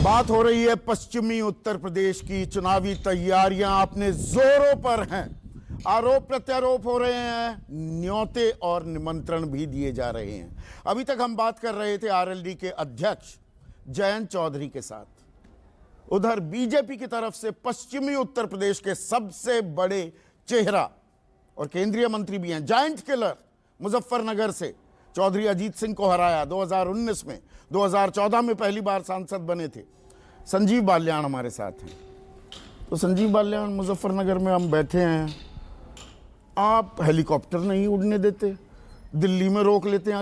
बात हो रही है पश्चिमी उत्तर प्रदेश की। चुनावी तैयारियां अपने जोरों पर हैं। आरोप प्रत्यारोप हो रहे हैं, न्योते और निमंत्रण भी दिए जा रहे हैं। अभी तक हम बात कर रहे थे आरएलडी के अध्यक्ष जयंत चौधरी के साथ। उधर बीजेपी की तरफ से पश्चिमी उत्तर प्रदेश के सबसे बड़े चेहरा और केंद्रीय मंत्री भी हैं, जायंट किलर, मुजफ्फरनगर से चौधरी अजीत सिंह को हराया 2019 में। 2014 में पहली बार सांसद बने थे। संजीव बाल्यान हमारे साथ हैं। तो संजीव बाल्यान, मुजफ्फरनगर में हम बैठे हैं, आप हेलीकॉप्टर नहीं उड़ने देते, दिल्ली में रोक लेते हैं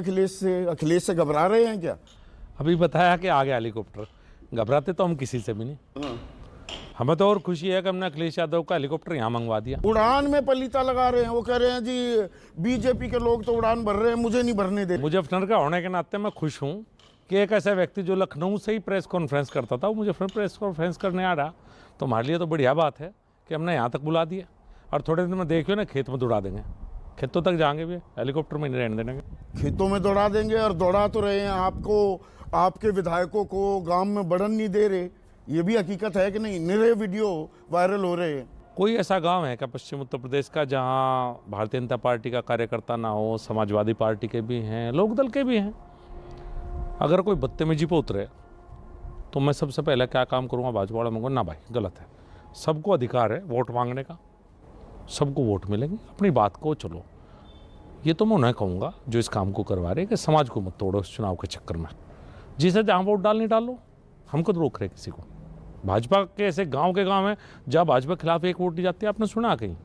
अखिलेश से घबरा रहे हैं क्या? अभी बताया कि आ गया हेलीकॉप्टर, घबराते तो हम किसी से भी नहीं। हमें तो और खुशी है कि हमने अखिलेश यादव का हेलीकॉप्टर यहाँ मंगवा दिया। उड़ान में पलीता लगा रहे हैं, वो कह रहे हैं जी बीजेपी के लोग तो उड़ान भर रहे हैं, मुझे नहीं भरने दे। मुजफ्फरनगर का होने के नाते मैं खुश हूँ कि एक ऐसा व्यक्ति जो लखनऊ से ही प्रेस कॉन्फ्रेंस करता था वो मुजफ्फरनगर प्रेस कॉन्फ्रेंस करने आ रहा, तो हमारे लिए तो बढ़िया बात है कि हमने यहाँ तक बुला दिया। और थोड़े दिन में देखियो ना, खेत में दौड़ा देंगे, खेतों तक जाएंगे भी, हेलीकॉप्टर में नहीं रहने देंगे। खेतों में दौड़ा देंगे, और दौड़ा तो रहे हैं आपको, आपके विधायकों को गांव में बढ़न नहीं दे रहे। ये भी हकीकत है कि नहीं? निरे वीडियो वायरल हो रहे हैं। कोई ऐसा गांव है क्या पश्चिम उत्तर प्रदेश का जहां भारतीय जनता पार्टी का कार्यकर्ता ना हो? समाजवादी पार्टी के भी हैं, लोकदल के भी हैं। अगर कोई बदतमीजी पे उतरे तो मैं सबसे पहले क्या काम करूंगा? भाजपा वाला मंगो ना भाई, गलत है। सबको अधिकार है वोट मांगने का, सबको वोट मिलेंगे, अपनी बात को चलो। ये तो मैं उन्हें कहूँगा जो इस काम को करवा रहे कि समाज को मत तोड़ो इस चुनाव के चक्कर में। जिसे जहाँ वोट डालनी डालो, हमको तो रोक रहे किसी को। भाजपा के ऐसे गांव के गांव हैं जहाँ भाजपा के खिलाफ एक वोट दी जाती है, आपने सुना कहीं?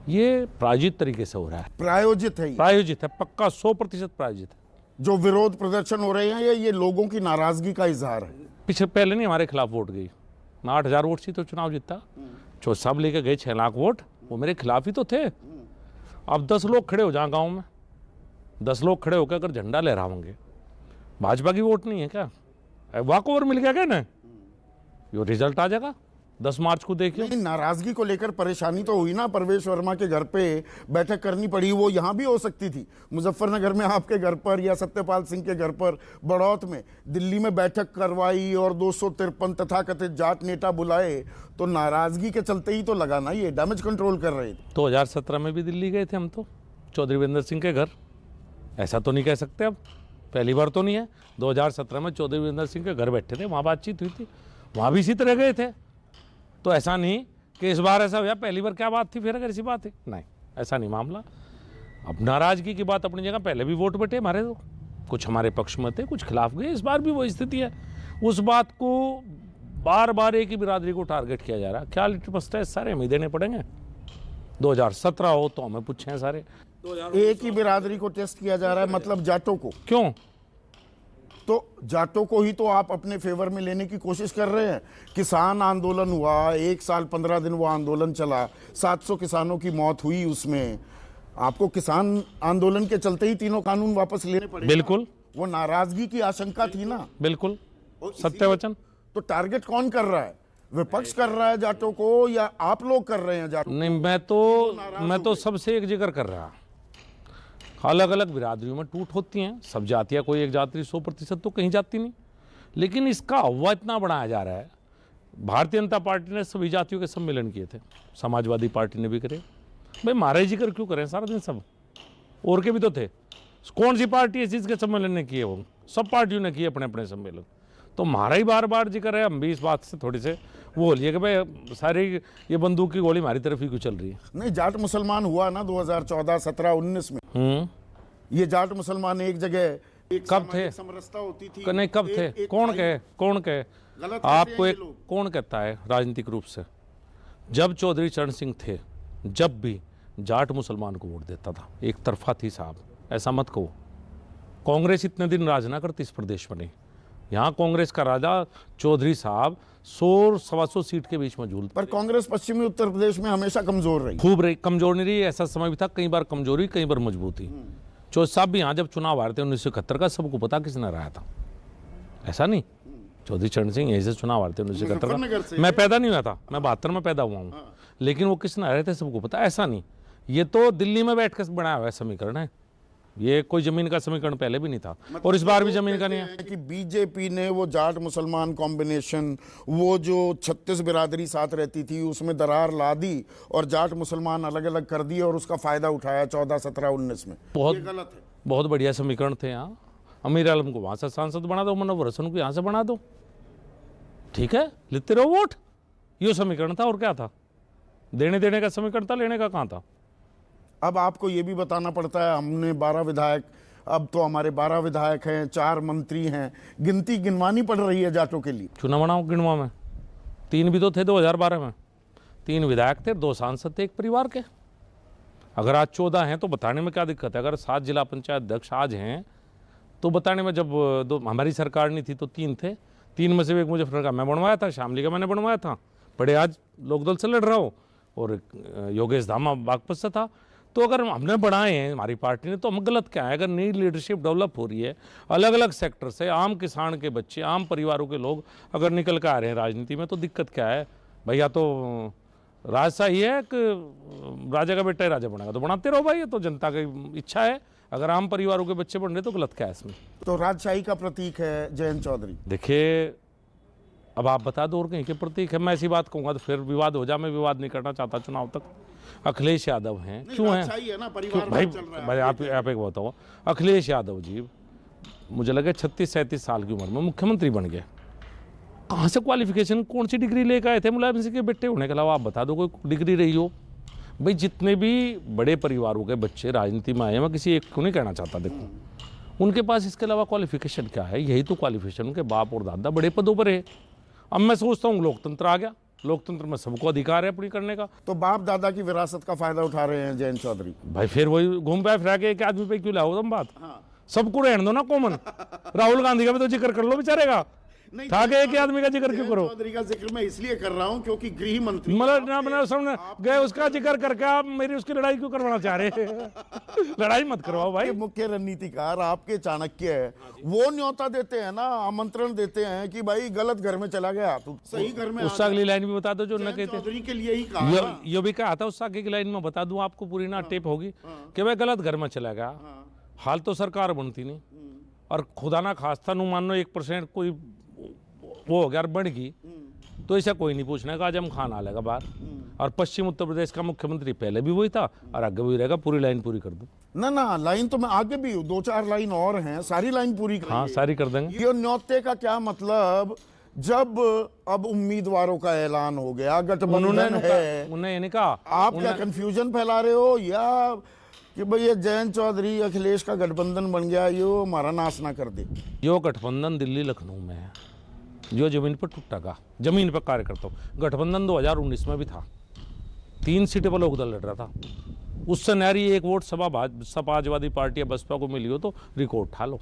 ये प्रायोजित तरीके से हो रहा है। प्रायोजित है, प्रायोजित है, पक्का 100% प्रायोजित है। जो विरोध प्रदर्शन हो रहे हैं ये लोगों की नाराजगी का इजहार है। पीछे पहले नहीं हमारे खिलाफ वोट गई, मैं 8000 वोट से तो चुनाव जीता। जो सब लेके गए 6 लाख वोट, वो मेरे खिलाफ ही तो थे। अब 10 लोग खड़े हो जाए गाँव में, 10 लोग खड़े होकर अगर झंडा लहराएंगे, भाजपा की वोट नहीं है क्या? वॉक ओवर मिल गया क्या ना? ये रिजल्ट आ जाएगा 10 मार्च को। देखिए, नाराजगी को लेकर परेशानी तो हुई ना, परवेश वर्मा के घर पे बैठक करनी पड़ी। वो यहां भी हो सकती थी, मुजफ्फरनगर में आपके घर पर, या सत्यपाल सिंह के घर पर बड़ौत में। दिल्ली में बैठक करवाई और 253 तथाकथित जाट नेता बुलाए, तो नाराजगी के चलते ही तो लगा ना, ये डैमेज कंट्रोल कर रहे थे। 2017 में भी दिल्ली गए थे हम तो, चौधरी वीरेंद्र सिंह के घर। ऐसा तो नहीं कह सकते, अब पहली बार तो नहीं है। 2017 में चौधरी वीरेंद्र सिंह के घर बैठे थे, वहाँ बातचीत हुई थी, वहाँ भी इसी तरह गए थे। तो ऐसा नहीं कि इस बार ऐसा हुआ, पहली बार क्या बात थी फिर अगर ऐसी बात है, नहीं, ऐसा नहीं मामला। अब नाराजगी की बात अपनी जगह, पहले भी वोट बटे हमारे, तो कुछ हमारे पक्ष में थे, कुछ खिलाफ गए। इस बार भी वो स्थिति है। उस बात को बार बार एक ही बिरादरी को टारगेट किया जा रहा है। क्या लिटमस टेस्ट सारे हमें देने पड़ेंगे? 2017 हो तो हमें पूछे हैं सारे। एक ही बिरादरी को टेस्ट किया जा रहा है, मतलब जाटों को। क्यों? तो जाटों को ही तो आप अपने फेवर में लेने की कोशिश कर रहे हैं। किसान आंदोलन हुआ, 1 साल 15 दिन वो आंदोलन चला, 700 किसानों की मौत हुई उसमें। आपको किसान आंदोलन के चलते ही तीनों कानून वापस लेने पड़े। बिल्कुल, वो नाराजगी की आशंका थी ना। बिल्कुल, सत्य वचन। तो टारगेट कौन कर रहा है? विपक्ष कर रहा है जाटों को, या आप लोग कर रहे हैं जाटों? नहीं, मैं तो सबसे एक जिक्र कर रहा। अलग अलग बिरादरियों में टूट होती हैं, सब जातियाँ, कोई एक जाति 100% तो कहीं जाती नहीं। लेकिन इसका हवा इतना बढ़ाया जा रहा है। भारतीय जनता पार्टी ने सभी जातियों के सम्मेलन किए थे, समाजवादी पार्टी ने भी करे। भाई हमारे जिक्र क्यों करें सारा दिन? सब और के भी तो थे। कौन सी पार्टी है जिसके सम्मेलन ने किए? वो सब पार्टियों ने किए अपने अपने सम्मेलन। तो हमारा ही बार बार जिक्र है। हम भी इस बात से थोड़ी से वो बोलिए कि भाई सारी ये बंदूक की गोली हमारी तरफ ही क्यों चल रही है? नहीं, जाट मुसलमान हुआ ना 2014, 17, 19 में। ये जाट मुसलमान एक जगह कब थे? समरसता होती थी। नहीं, कब थे? कौन कहे? आपको एक कौन कहता है राजनीतिक रूप से? जब चौधरी चरण सिंह थे, जब भी जाट मुसलमान को वोट देता था, एक तरफा थी साहब, ऐसा मत कहो। कांग्रेस इतने दिन राज ना करती इस प्रदेश में। नहीं, यहाँ कांग्रेस का राजा चौधरी साहब 100-125 सीट के बीच में झूलता। पर कांग्रेस पश्चिमी उत्तर प्रदेश में हमेशा कमजोर रही। खूब रही, कमजोर नहीं रही। ऐसा समय भी था, कई बार कमजोरी, कई बार मजबूती। चौधरी साहब भी यहाँ जब चुनाव हारे थे 1971 का, सबको पता किसने हराया था। ऐसा नहीं, चौधरी चरण सिंह यहीं से चुनाव हारे थे 1971 का। मैं पैदा नहीं हुआ था, मैं 72 में पैदा हुआ हूँ। लेकिन वो किसने हराए थे सबको पता। ऐसा नहीं, ये तो दिल्ली में बैठ कर बनाया हुआ समीकरण है। ये कोई जमीन का समीकरण पहले भी नहीं था और इस बार भी जमीन का नहीं है। कि बीजेपी ने वो जाट मुसलमान कॉम्बिनेशन, वो जो 36 बिरादरी साथ रहती थी उसमें दरार ला दी और जाट मुसलमान अलग अलग कर दिए और उसका फायदा उठाया 14, 17, 19 में। बहुत ये गलत है। बहुत बढ़िया समीकरण थे यहाँ। अमीर आलम को वहां से सांसद बना दो, मुनव्वर हसन को यहाँ से बना दो, ठीक है, लेते रहो वोट। ये समीकरण था और क्या था? देने देने का समीकरण था, लेने का कहाँ था? अब आपको ये भी बताना पड़ता है, हमने 12 विधायक, अब तो हमारे 12 विधायक हैं, 4 मंत्री हैं, गिनती गिनवानी पड़ रही है जाटों के लिए। चुनाव बनाओ गिनवा में 3 भी तो थे 2012 में, 3 विधायक थे, 2 सांसद थे एक परिवार के। अगर आज 14 हैं तो बताने में क्या दिक्कत है? अगर 7 जिला पंचायत अध्यक्ष आज हैं तो बताने में, जब हमारी सरकार नहीं थी तो 3 थे, 3 में से एक मुजफ्फर का मैं बनवाया था, शामली का मैंने बनवाया था, बड़े आज लोकदल से लड़ रहा हो, और योगेश धामा बागपत से था। तो अगर हमने बढ़ाए हैं हमारी पार्टी ने तो हम गलत क्या है? अगर नई लीडरशिप डेवलप हो रही है, अलग अलग सेक्टर से आम किसान के बच्चे, आम परिवारों के लोग अगर निकल के आ रहे हैं राजनीति में, तो दिक्कत क्या है भैया? तो राजशाही है कि राजा का बेटा ही राजा बनेगा, तो बनाते रहो भाई, ये तो जनता की इच्छा है। अगर आम परिवारों के बच्चे बन रहे तो गलत क्या है इसमें? तो राजशाही का प्रतीक है जयंत चौधरी। देखिए, अब आप बता दो और कहीं के प्रतीक है। मैं ऐसी बात कहूँगा तो फिर विवाद हो जाए, मैं विवाद नहीं करना चाहता चुनाव तक। अखिलेश यादव हैं, क्यों हैं? है ना, परिवार भाई चल रहा है। भाई आप एक बताओ, अखिलेश यादव जी मुझे लगे 36-37 साल की उम्र में मुख्यमंत्री बन गए। कहाँ से क्वालिफिकेशन, कौन सी डिग्री लेकर आए थे? मुलायम सिंह के बेटे होने के अलावा आप बता दो कोई डिग्री रही हो? भाई जितने भी बड़े परिवारों के बच्चे राजनीति में आए हैं, मैं किसी एक को नहीं कहना चाहता, देखो उनके पास इसके अलावा क्वालिफिकेशन क्या है? यही तो क्वालिफिकेशन, उनके बाप और दादा बड़े पदों पर है। अब मैं सोचता हूँ लोकतंत्र आ गया, लोकतंत्र में सबको अधिकार है अपनी करने का। तो बाप दादा की विरासत का फायदा उठा रहे हैं जयंत चौधरी। भाई फिर वही घूम पाए फिरा के एक आदमी पे क्यों लाओ तुम बात? सबको रहने दो ना कॉमन। राहुल गांधी का भी तो जिक्र कर लो बेचारे का, था कि एक आदमी का जिक्र क्यों करो? चौधरी का जिक्र मैं इसलिए कर रहा हूं क्योंकि गृह मंत्री मतलब ना बना सामने गए, उसका जिक्र करके आप मेरी उसकी लड़ाई क्यों करवाना चाह रहे? लड़ाई मत करवाओ भाई। मुख्य रणनीतिकार आपके चाणक्य है, वो न्योता देते हैं ना, आमंत्रण देते हैं कि भाई गलत घर में चला गया तो सही घर में। उससे अगली लाइन भी बता दो जो न कहते। चौधरी के लिए ही कहा, ये भी कहा था उससे आगे की लाइन में बता दूं आपको, पूरी ना टेप होगी कि भाई गलत घर में चला गया। हाल तो सरकार बनती नहीं, और खुदा ना खास्ता नु मान लो 1% कोई वो हो गया और बढ़ गई, तो ऐसा कोई नहीं पूछने का, आजम खान आ लेगा बाहर। और पश्चिम उत्तर प्रदेश का मुख्यमंत्री पहले भी वही था और आगे भी रहेगा। पूरी लाइन पूरी कर दूं? ना लाइन तो मैं आगे भी 2-4 लाइन और हैं, सारी लाइन पूरी करेंगे। हाँ सारी कर देंगे। ये न्योते का क्या मतलब? जब अब उम्मीदवारों का ऐलान हो गया, गठबंधन है, उन्होंने ये नहीं कहा। आप क्या कंफ्यूजन फैला रहे हो या कि भाई ये जयंत चौधरी अखिलेश का गठबंधन बन गया, ये हमारा नाश ना कर दे? जो गठबंधन दिल्ली लखनऊ में है, जो जमीन पर टूटा का, जमीन पर कार्य करता हूँ, गठबंधन 2019 में भी था, 3 सीटें पर लोकदल लड़ रहा था, उससे नारी 1 वोट समाजवादी पार्टी या बसपा को मिली हो तो रिकॉर्ड उठा लो।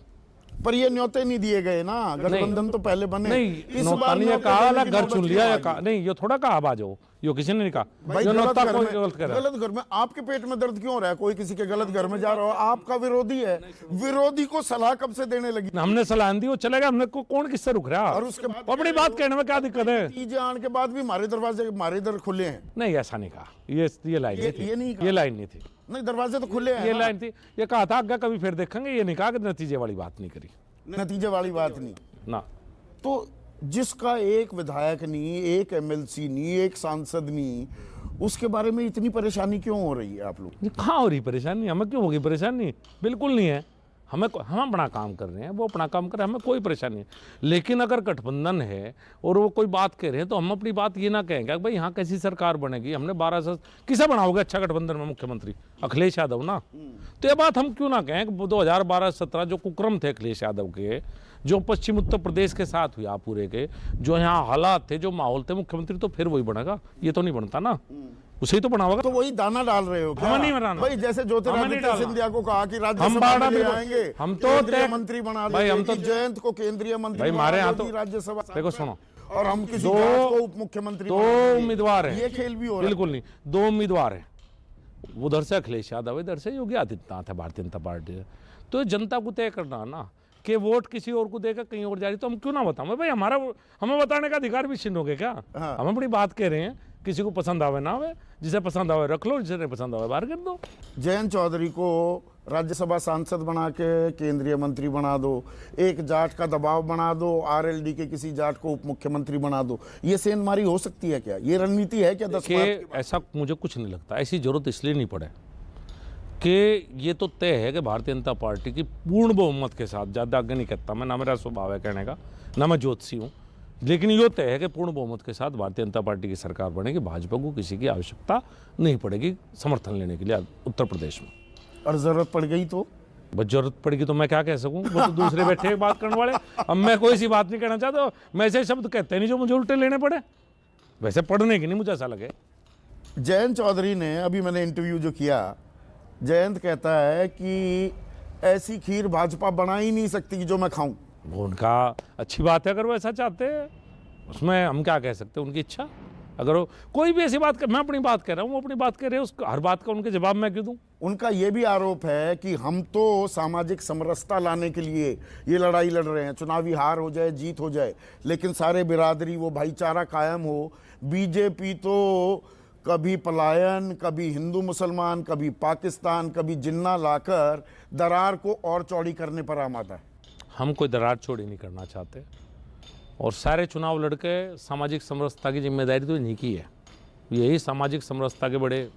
पर ये न्योते नहीं दिए गए ना, गठबंधन तो पहले बने। नहीं नौता नहीं कहा, घर चुन लिया या कहा नहीं, ये थोड़ा कहा बाजो, यो किसी ने नहीं कहा। जो नौता कोई गलत कर रहा है। गलत घर में आपके पेट में दर्द क्यों हो रहा है? कोई किसी के गलत घर में जा रहा हो, आपका विरोधी है, विरोधी को सलाह कब से देने लगी? हमने सलाह दी, वो चलेगा, हमने कौन किससे रुक रहा? और उसके बाद अपनी बात कहने में क्या दिक्कत है? नतीजे आने के बाद भी हमारे दरवाजे, हमारे दर खुले हैं। नहीं ऐसा नहीं कहा, ये लाइन नहीं थी, ये लाइन नहीं थी। नहीं, दरवाजे तो खुले हैं। ये लाइन थी, ये कहा था आगे कभी फिर देखेंगे, ये नहीं कहा कि नतीजे वाली बात नहीं करी, नतीजे वाली बात नहीं ना। तो जिसका एक विधायक नहीं, एक एमएलसी नहीं, एक सांसद नहीं, उसके बारे में इतनी परेशानी क्यों हो रही है आप लोग? कहाँ हो रही परेशानी? हमें क्यों होगी परेशानी? बिल्कुल नहीं है। हम अपना काम कर रहे हैं, वो अपना काम कर रहे हैं, हमें कोई परेशानी नहीं। लेकिन अगर गठबंधन है और वो कोई बात कह रहे हैं तो हम अपनी बात ये ना कहेंगे भाई यहाँ कैसी सरकार बनेगी, हमने 12 साल किसे बनाओगे अच्छा गठबंधन में मुख्यमंत्री? अखिलेश यादव ना। तो ये बात हम क्यों ना कहें कि 2012-17 जो कुक्रम थे अखिलेश यादव के, जो पश्चिम उत्तर प्रदेश के साथ हुआ पूरे के, जो यहाँ हालात थे, जो माहौल थे, मुख्यमंत्री तो फिर वही बनेगा, ये तो नहीं बनता ना, उसे ही तो बनाओगा। तो वही दाना डाल रहे हो क्या? हम नहीं बनाना भाई, जैसे ज्योतिरादित्य सिंधिया को कहा कि राज्यसभा बाड़ा में ले आएंगे, हम तो केंद्रीय मंत्री बना भाई, हम देंगे, तो जयंत को केंद्रीय मंत्री भाई हमारे यहाँ तो राज्यसभा। देखो सुनो, और हम किसी जाट को उप मुख्यमंत्री, 2 उम्मीदवार हैं, ये खेल भी हो रहा है। बिल्कुल नहीं, 2 उम्मीदवार हैं, उधर से अखिलेश यादव, इधर से योगी आदित्यनाथ है भारतीय जनता पार्टी से। तो जनता को तय करना ना कि वोट किसी और को देकर कहीं और जा रही, तो हम क्यों ना बताएं भाई? हमें बताने का अधिकार भी छीन होगे क्या? हम अपनी बात कह रहे हैं, किसी को पसंद आवे ना आवे, जिसे पसंद आवे रख लो, जिसे नहीं पसंद आवे बाहर कर दो। जयंत चौधरी को राज्यसभा सांसद बना के केंद्रीय मंत्री बना दो, एक जाट का दबाव बना दो, आरएलडी के किसी जाट को उप मुख्यमंत्री बना दो। ये सेंधमारी हो सकती है क्या? ये रणनीति है क्या? 10 कि ऐसा मुझे कुछ नहीं लगता। ऐसी जरूरत इसलिए नहीं पड़े कि ये तो तय है कि भारतीय जनता पार्टी की पूर्ण बहुमत के साथ, ज़्यादा आगे नहीं कहता मैं, ना मेरा स्वभाव है कहने का, ना मैं ज्योतिषी हूँ, लेकिन ये तय है कि पूर्ण बहुमत के साथ भारतीय जनता पार्टी की सरकार बनेगी। भाजपा को किसी की आवश्यकता नहीं पड़ेगी समर्थन लेने के लिए उत्तर प्रदेश में। और जरूरत पड़ गई तो? बस जरूरत पड़ेगी तो मैं क्या कह सकूं? वो तो दूसरे बैठे बात करने वाले। अब मैं कोई सी बात नहीं कहना चाहता, मैं ऐसे शब्द कहते नहीं जो मुझे उल्टे लेने पड़े। वैसे पढ़ने की नहीं मुझे ऐसा लगे। जयंत चौधरी ने, अभी मैंने इंटरव्यू जो किया, जयंत कहता है कि ऐसी खीर भाजपा बना ही नहीं सकती जो मैं खाऊं। वो उनका अच्छी बात है, अगर वो ऐसा चाहते हैं, उसमें हम क्या कह सकते हैं, उनकी इच्छा। अगर वो कोई भी ऐसी बात कर, मैं अपनी बात कह रहा हूँ, वो अपनी बात कह रहे हैं, उसको हर बात का उनके जवाब मैं क्यों दूं? उनका ये भी आरोप है कि हम तो सामाजिक समरसता लाने के लिए ये लड़ाई लड़ रहे हैं, चुनावी हार हो जाए जीत हो जाए, लेकिन सारे बिरादरी वो भाईचारा कायम हो। बीजेपी तो कभी पलायन, कभी हिंदू मुसलमान, कभी पाकिस्तान, कभी जिन्ना लाकर दरार को और चौड़ी करने पर आमादा है। हम कोई दरार चौड़ी नहीं करना चाहते, और सारे चुनाव लड़के सामाजिक समरसता की जिम्मेदारी तो इन्हीं की है। यही सामाजिक समरसता के बड़े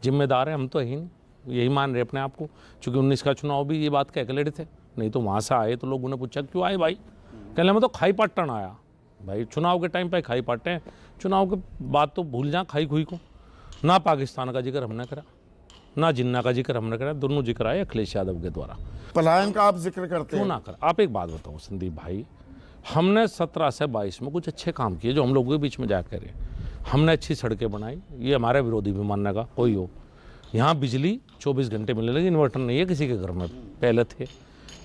जिम्मेदार हैं, हम तो ही नहीं, यही मान रहे अपने आप को। चूँकि 19 का चुनाव भी ये बात कह के लड़े थे, नहीं तो वहाँ से आए तो लोगों ने पूछा क्यों आए भाई, कहने मैं तो खाई पाटन आया। भाई चुनाव के टाइम पर खाई पाटे हैं, चुनाव के बाद तो भूल जाए खाई खुई को। ना पाकिस्तान का जिक्र हमने करा, ना जिन्ना का जिक्र हमने करा, दोनों जिक्र आए अखिलेश यादव के द्वारा। पलायन का आप जिक्र करते क्यों हैं? ना कर। आप एक बात बताओ संदीप भाई, हमने 17 से 22 में कुछ अच्छे काम किए जो हम लोगों के बीच में जाकर करें। हमने अच्छी सड़कें बनाई, ये हमारे विरोधी भी मानने का कोई हो। यहाँ बिजली 24 घंटे मिलने लगी, इन्वर्टर नहीं है किसी के घर में, पहले थे।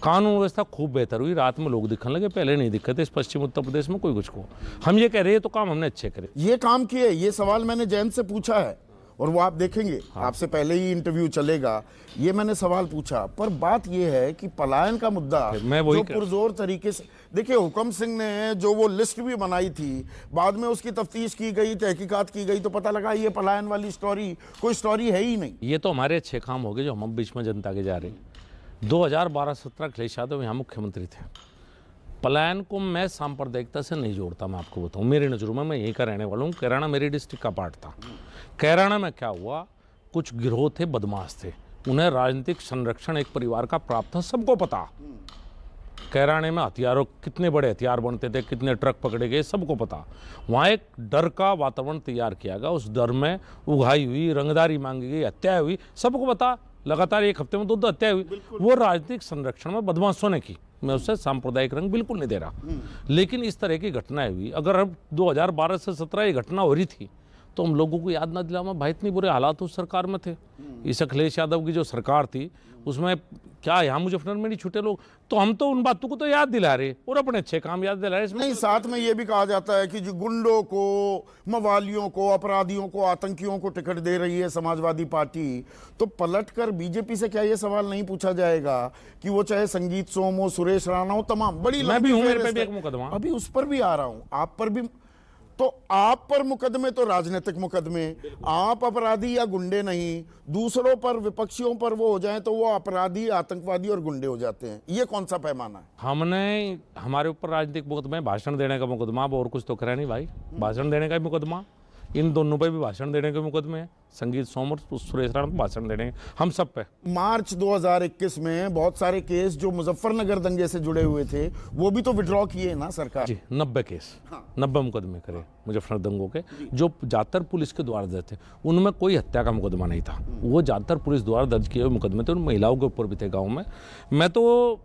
कानून व्यवस्था खूब बेहतर हुई, रात में लोग दिखने लगे, पहले नहीं दिखते इस पश्चिम उत्तर प्रदेश में कोई कुछ को। हम ये कह रहे हैं तो काम हमने अच्छे करे। ये काम किए, ये सवाल मैंने जयंत से पूछा है, और वो आप देखेंगे, आपसे पहले ही इंटरव्यू चलेगा, ये मैंने सवाल पूछा। पर बात ये है कि पलायन का मुद्दा मैं वही जो पुरजोर तरीके से, देखिए हुकम सिंह ने जो वो लिस्ट भी बनाई थी, बाद में उसकी तफ्तीश की गई, तहकीकात की गई, तो पता लगा ये पलायन वाली स्टोरी कोई स्टोरी है ही नहीं। ये तो हमारे अच्छे काम हो गए जो हम बीच में जनता के जा रहे हैं। 2012-17 अखिलेश यादव यहाँ मुख्यमंत्री थे। पलायन को मैं सांप्रदायिकता से नहीं जोड़ता, मैं आपको बताऊँ, मेरी नज़रों में, मैं यहीं का रहने वाला हूँ, कैराना मेरी डिस्ट्रिक्ट का पार्ट था। कैराना में क्या हुआ, कुछ गिरोह थे, बदमाश थे, उन्हें राजनीतिक संरक्षण एक परिवार का प्राप्त था, सबको पता। कैराने में हथियारों, कितने बड़े हथियार बनते थे, कितने ट्रक पकड़े गए, सबको पता। वहाँ एक डर का वातावरण तैयार किया गया, उस डर में उगाई हुई, रंगदारी मांगी गई, हत्या हुई, सबको पता। लगातार एक हफ्ते में 2 हत्या हुई, वो राजनीतिक संरक्षण में बदमाशों ने की। मैं उससे सांप्रदायिक रंग बिल्कुल नहीं दे रहा, लेकिन इस तरह की घटनाएं हुई। अगर अब 2012 से 17 ये घटना हो रही थी तो हम लोगों को याद ना दिलावा, भाई इतनी बुरे हालात उस सरकार में थे। इस अखिलेश यादव की जो सरकार थी उसमें क्या यहाँ मुजफ्फरनगर में नहीं छूटे लोग, तो हम तो उन बातों को तो याद दिला रहे और अपने अच्छे काम याद दिला रहे। नहीं, साथ में ये भी कहा जाता है कि जो गुंडों को, मवालियों को, अपराधियों को, आतंकियों को टिकट दे रही है समाजवादी पार्टी, तो पलटकर बीजेपी से क्या ये सवाल नहीं पूछा जाएगा कि वो चाहे संगीत सोम हो, सुरेश राणा हो, तमाम बड़ी, मैं भी हूं, मेरे पे भी एक मुकदमा, अभी उस पर भी आ रहा हूं, आप पर भी, तो आप पर मुकदमे तो राजनीतिक मुकदमे, आप अपराधी या गुंडे नहीं, दूसरों पर, विपक्षियों पर वो हो जाए तो वो अपराधी, आतंकवादी और गुंडे हो जाते हैं। ये कौन सा पैमाना है? हमने, हमारे ऊपर राजनीतिक मुकदमे, भाषण देने का मुकदमा, अब और कुछ तो करा नहीं भाई, भाषण देने का भी मुकदमा, इन दोनों पे भी भाषण देने के मुकदमे हैं। संगीत सोम और सुरेश राणा को भाषण देने, हम सब पे। मार्च 2021 में बहुत सारे केस जो मुजफ्फरनगर दंगे से जुड़े हुए थे वो भी तो विड्रॉ किए ना सरकार जी। 90 केस, 90 मुकदमे करे मुजफ्फरनगर दंगों के, जो ज्यादातर पुलिस के द्वारा दर्ज थे। उनमें कोई हत्या का मुकदमा नहीं था, वो ज्यादातर पुलिस द्वारा दर्ज किए हुए मुकदमे थे, उन महिलाओं के ऊपर भी थे गाँव में। मैं तो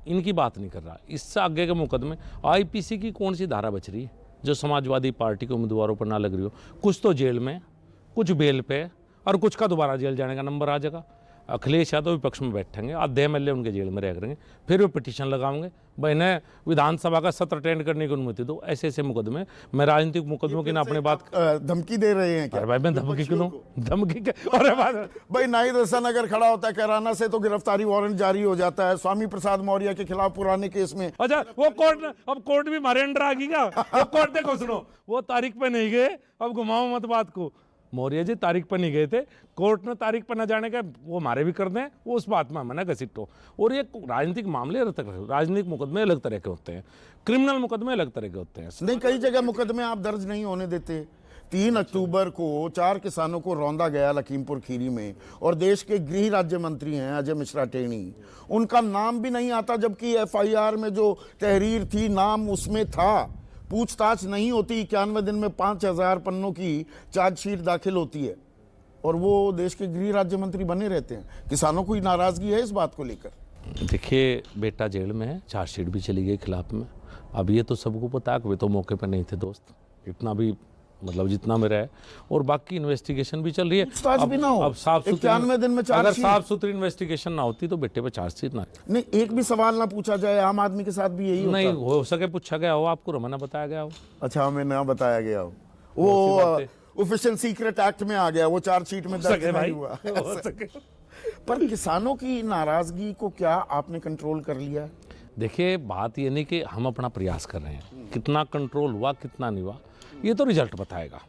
इनकी बात नहीं कर रहा, इससे आगे के मुकदमे, IPC की कौन सी धारा बच रही है जो समाजवादी पार्टी के उम्मीदवारों पर ना लग रही हो? कुछ तो जेल में, कुछ बेल पे, और कुछ का दोबारा जेल जाने का नंबर आ जाएगा। अखिलेश यादव विपक्ष में बैठेंगे, आधे MLA उनके जेल में रह करेंगे, फिर वो पिटीशन लगाओगे भाई इन्हें विधानसभा का सत्र अटेंड करने की अनुमति दो। ऐसे ऐसे मुकदमे, मैं राजनीतिक मुकदमों की ना अपने बात, धमकी दे रहे हैं क्या? अरे भाई मैं धमकी क्यों दूं? धमकी क्या? अरे बात भाई नाहिद हसन अगर खड़ा होता है कैराना से तो गिरफ्तारी वारंट जारी हो जाता है। स्वामी प्रसाद मौर्य के खिलाफ पुराने केस में, अच्छा वो कोर्ट, अब कोर्ट भी हमारे अंडर आ गई क्या? वो कोर्ट देखो, सुनो, वो तारीख पे नहीं गए, अब घुमाओ मत बात को। मौर्य जी तारीख पर नहीं गए थे, कोर्ट ने तारीख पर न जाने का वो हमारे भी कर दें, वो उस बात में हमें ना घसीटो। और ये राजनीतिक मामले अलग तरह, राजनीतिक मुकदमे अलग तरह के होते हैं, क्रिमिनल मुकदमे अलग तरह के होते हैं। नहीं, कई जगह मुकदमे आप दर्ज नहीं होने देते। 3 अक्टूबर को 4 किसानों को रौंदा गया लखीमपुर खीरी में, और देश के गृह राज्य मंत्री हैं अजय मिश्रा टेनी, उनका नाम भी नहीं आता, जबकि FIR में जो तहरीर थी नाम उसमें था। पूछताछ नहीं होती, 91 दिन में 5000 पन्नों की चार्जशीट दाखिल होती है, और वो देश के गृह राज्य मंत्री बने रहते हैं। किसानों को नाराजगी है इस बात को लेकर। देखिए, बेटा जेल में है, चार्जशीट भी चली गई खिलाफ में। अब ये तो सबको पता है कि वे तो मौके पर नहीं थे दोस्त, इतना भी मतलब जितना मेरा है, और बाकी इन्वेस्टिगेशन भी चल रही है। भी ना हो, अब साफ 91 दिन में अगर साफ सुथरी इन्वेस्टिगेशन ना होती तो बेटे पे चार्जशीट ना। नहीं, एक भी सवाल ना पूछा जाए, आम आदमी के साथ भी यही होता। नहीं हो सके पूछा गया हो, आपको रमना बताया गया हो। अच्छा, हमें ना बताया गया हो, वो ऑफिशियल सीक्रेट एक्ट में आ गया, वो चार्जशीट में दर्ज नहीं हुआ। पर किसानों की नाराजगी को क्या आपने कंट्रोल कर लिया? देखिए, बात ये नहीं कि हम अपना प्रयास कर रहे हैं, कितना कंट्रोल हुआ कितना नहीं हुआ ये तो रिजल्ट बताएगा।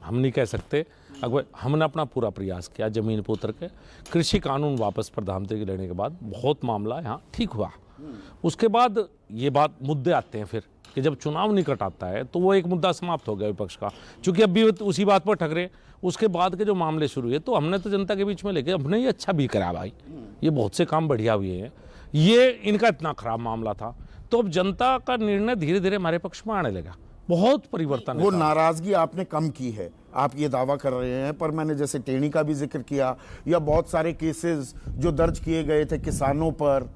हम नहीं कह सकते। अगर हमने अपना पूरा प्रयास किया, जमीन पर उतर के कृषि कानून वापस प्रधानमंत्री के लेने के बाद बहुत मामला यहाँ ठीक हुआ। उसके बाद ये बात मुद्दे आते हैं फिर कि जब चुनाव निकट आता है तो वो एक मुद्दा समाप्त हो गया विपक्ष का, चूंकि अब भी उसी बात पर ठगरे। उसके बाद के जो मामले शुरू हुए तो हमने तो जनता के बीच में लेके हमने ये अच्छा भी करा भाई, ये बहुत से काम बढ़िया हुए हैं, ये इनका इतना खराब मामला था। तो अब जनता का निर्णय धीरे धीरे हमारे पक्ष में आने लगा, बहुत परिवर्तन। वो नाराजगी आपने कम की है, आप ये दावा कर रहे हैं, पर मैंने जैसे टेनी का भी जिक्र किया, या बहुत सारे केसेस जो दर्ज किए गए थे किसानों पर,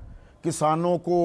किसानों को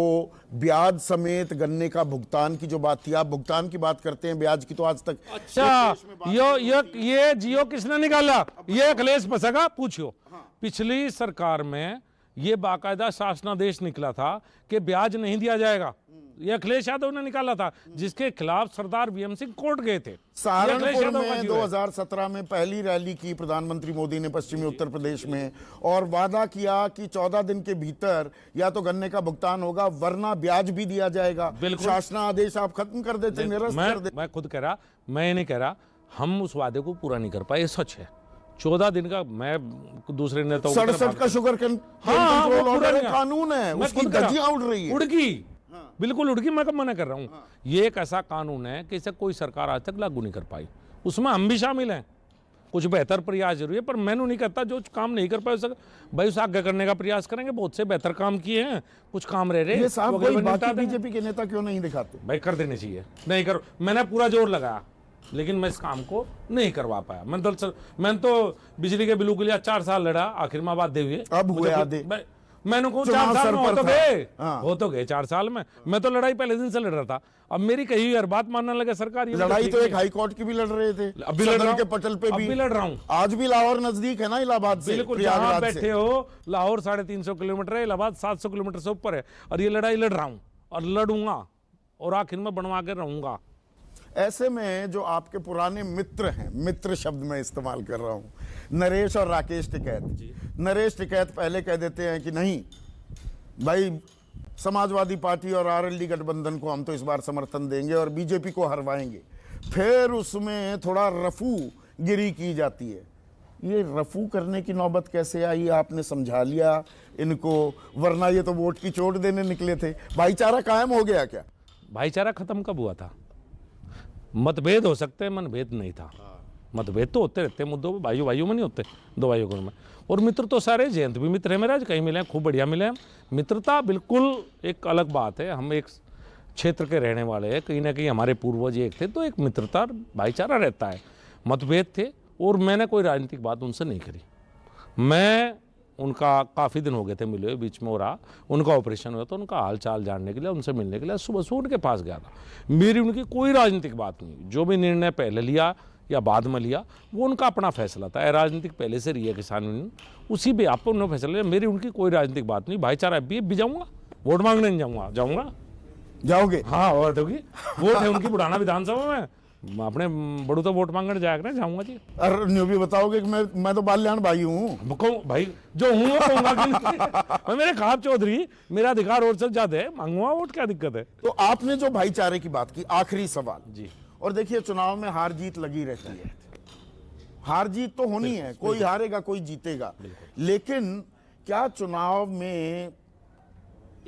ब्याज समेत गन्ने का भुगतान की जो बात थी, आप भुगतान की बात करते हैं, ब्याज की तो आज तक। अच्छा, ये जियो किसने निकाला? ये अखिलेश फंसेगा, पूछो। पिछली सरकार में ये बाकायदा शासनादेश निकला था कि ब्याज नहीं दिया जाएगा, ये अखिलेश यादव ने निकाला था, जिसके खिलाफ सरदार वीएम सिंह कोर्ट गए थे। सहारनपुर में 2017 में पहली रैली की प्रधानमंत्री मोदी ने पश्चिमी उत्तर प्रदेश में, और वादा किया कि 14 दिन के भीतर या तो गन्ने का भुगतान होगा वरना ब्याज भी दिया जाएगा। शासनादेश आप खत्म कर देते, निरस्त कर देते। मैं खुद कह रहा, मैं नहीं कह रहा, हम उस वादे को पूरा नहीं कर पाए, ये सच है। 14 दिन का, मैं दूसरे नेताओं 67 का शुगर कंट्रोल ऑर्डर कानून है, उसकी धज्जियां उड़ रही है, उड़गी, बिल्कुल उड़गी। मैं कब मना कर रहा हूँ? ये एक ऐसा कानून है कि इसे कोई सरकार आज तक लागू नहीं कर पाई, उसमें हम भी शामिल हैं। कुछ बेहतर प्रयास जरूरी है, पर मैंने नहीं कहता जो काम नहीं कर पाए भाई उसे आगे करने का प्रयास करेंगे। बहुत से बेहतर काम किए हैं, कुछ काम रह रहे हैं। बीजेपी के नेता क्यों नहीं दिखाते? भाई कर देने चाहिए, नहीं करो। मैंने पूरा जोर लगाया लेकिन मैं इस काम को नहीं करवा पाया। मैंने तो बिजली के बिलों के लिए 4 साल लड़ा, आखिर में बात दे हुए, अब हुए आधे। मैंने को 4 साल में हो तो गए 4 साल में। मैं तो लड़ाई पहले दिन से लड़ रहा था, अब मेरी कही हुई हर बात मानने लगे सरकार। लड़ाई तो एक हाई कोर्ट की भी लड़ रहे थे, अभी लड़ रहा हूं, के पटल पे भी लड़ रहा हूं। आज भी लाहौर नजदीक है ना इलाहाबाद से, बिल्कुल जहां बैठे हो, लाहौर 350 किलोमीटर है, इलाहाबाद 700 किलोमीटर से ऊपर है, और ये लड़ाई लड़ रहा हूं और लड़ूंगा और आखिर में बनवा के रहूंगा। ऐसे में जो आपके पुराने मित्र हैं, मित्र शब्द मैं इस्तेमाल कर रहा हूं, नरेश और राकेश टिकैत। नरेश टिकैत पहले कह देते हैं कि नहीं भाई, समाजवादी पार्टी और आरएलडी गठबंधन को हम तो इस बार समर्थन देंगे और बीजेपी को हरवाएंगे। फिर उसमें थोड़ा रफू गिरी की जाती है। ये रफू करने की नौबत कैसे आई? आपने समझा लिया इनको, वरना ये तो वोट की चोट देने निकले थे। भाईचारा कायम हो गया क्या? भाईचारा खत्म कब हुआ था? मतभेद हो सकते हैं, मनभेद नहीं था। मतभेद तो होते रहते हैं मुद्दों पर, भाइयों में नहीं होते, दो भाइयों में। और मित्र तो सारे, जयंत भी मित्र है मेरा, कहीं मिले हैं, खूब बढ़िया मिले हैं। मित्रता बिल्कुल एक अलग बात है, हम एक क्षेत्र के रहने वाले हैं, कहीं ना कहीं हमारे पूर्वज एक थे, तो एक मित्रता भाईचारा रहता है। मतभेद थे और मैंने कोई राजनीतिक बात उनसे नहीं करी। मैं उनका काफ़ी दिन हो गए थे मिले हुए, बीच में हो रहा, उनका ऑपरेशन हुआ तो उनका हाल चाल जानने के लिए, उनसे मिलने के लिए सुबह से उनके पास गया था। मेरी उनकी कोई राजनीतिक बात नहीं, जो भी निर्णय पहले लिया या बाद में लिया वो उनका अपना फैसला था। राजनीतिक पहले से रही है किसान यूनियन, उसी पे आप उन्होंने फैसला लिया। मेरी उनकी कोई राजनीतिक बात नहीं। भाईचारा भी जाऊँगा, वोट मांगने नहीं जाऊँगा। जाओगे? हाँ, और होगी, वोट है उनकी बुढ़ाना विधानसभा में, अपने बड़ू तो वोट मांगने जाएगा, जाऊंगा जी। अरे न्यू भी बताओगे कि मैं तो बाल्यान भाई हूँ। भाई जो हूँ मैं मेरे खाब चौधरी, मेरा अधिकार और सब ज्यादा है, मांगूंगा वोट, क्या दिक्कत है? तो आपने जो भाईचारे की बात की, आखिरी सवाल जी। और देखिए, चुनाव में हार जीत लगी रहती है, हार जीत तो होनी है, कोई हारेगा कोई जीतेगा, लेकिन क्या चुनाव में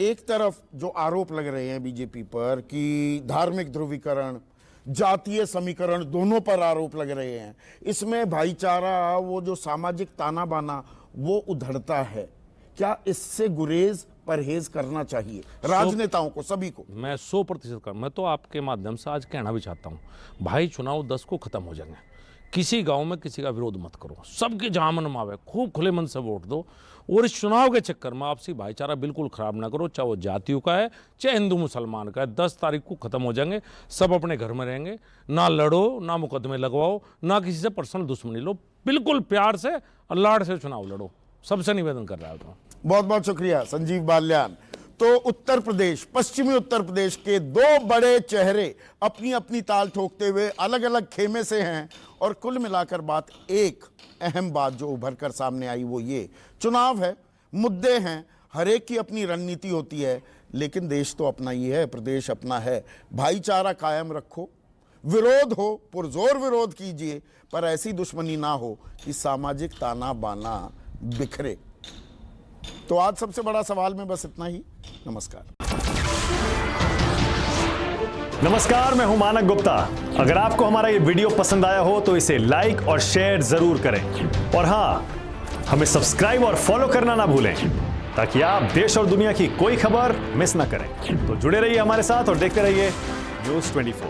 एक तरफ जो आरोप लग रहे हैं बीजेपी पर कि धार्मिक ध्रुवीकरण, जातीय समीकरण, दोनों पर आरोप लग रहे हैं, इसमें भाईचारा, वो जो सामाजिक ताना बाना वो उधड़ता है, क्या इससे गुरेज परहेज करना चाहिए राजनेताओं को, सभी को? मैं 100% कर, मैं तो आपके माध्यम से आज कहना भी चाहता हूं, भाई चुनाव 10 को खत्म हो जाएंगे, किसी गांव में किसी का विरोध मत करो, सबके जहां मन मावे खूब खुले मन से वोट दो, और इस चुनाव के चक्कर में आपसी भाईचारा बिल्कुल खराब ना करो, चाहे वो जातियों का है चाहे हिंदू मुसलमान का है। 10 तारीख को खत्म हो जाएंगे, सब अपने घर में रहेंगे, ना लड़ो, ना मुकदमे लगवाओ, ना किसी से पर्सनल दुश्मनी लो, बिल्कुल प्यार से और लाड़ से चुनाव लड़ो, सबसे निवेदन कर रहा हूं। बहुत बहुत शुक्रिया संजीव बाल्यान। तो उत्तर प्रदेश, पश्चिमी उत्तर प्रदेश के दो बड़े चेहरे अपनी अपनी ताल ठोकते हुए अलग अलग खेमे से हैं, और कुल मिलाकर बात, एक अहम बात जो उभर कर सामने आई वो ये, चुनाव है, मुद्दे हैं, हर एक की अपनी रणनीति होती है, लेकिन देश तो अपना ही है, प्रदेश अपना है। भाईचारा कायम रखो, विरोध हो पुरजोर विरोध कीजिए, पर ऐसी दुश्मनी ना हो कि सामाजिक ताना बाना बिखरे। तो आज सबसे बड़ा सवाल में बस इतना ही। नमस्कार। नमस्कार, मैं हूं मानक गुप्ता। अगर आपको हमारा ये वीडियो पसंद आया हो तो इसे लाइक और शेयर जरूर करें, और हां, हमें सब्सक्राइब और फॉलो करना ना भूलें, ताकि आप देश और दुनिया की कोई खबर मिस ना करें। तो जुड़े रहिए हमारे साथ और देखते रहिए न्यूज़ 24।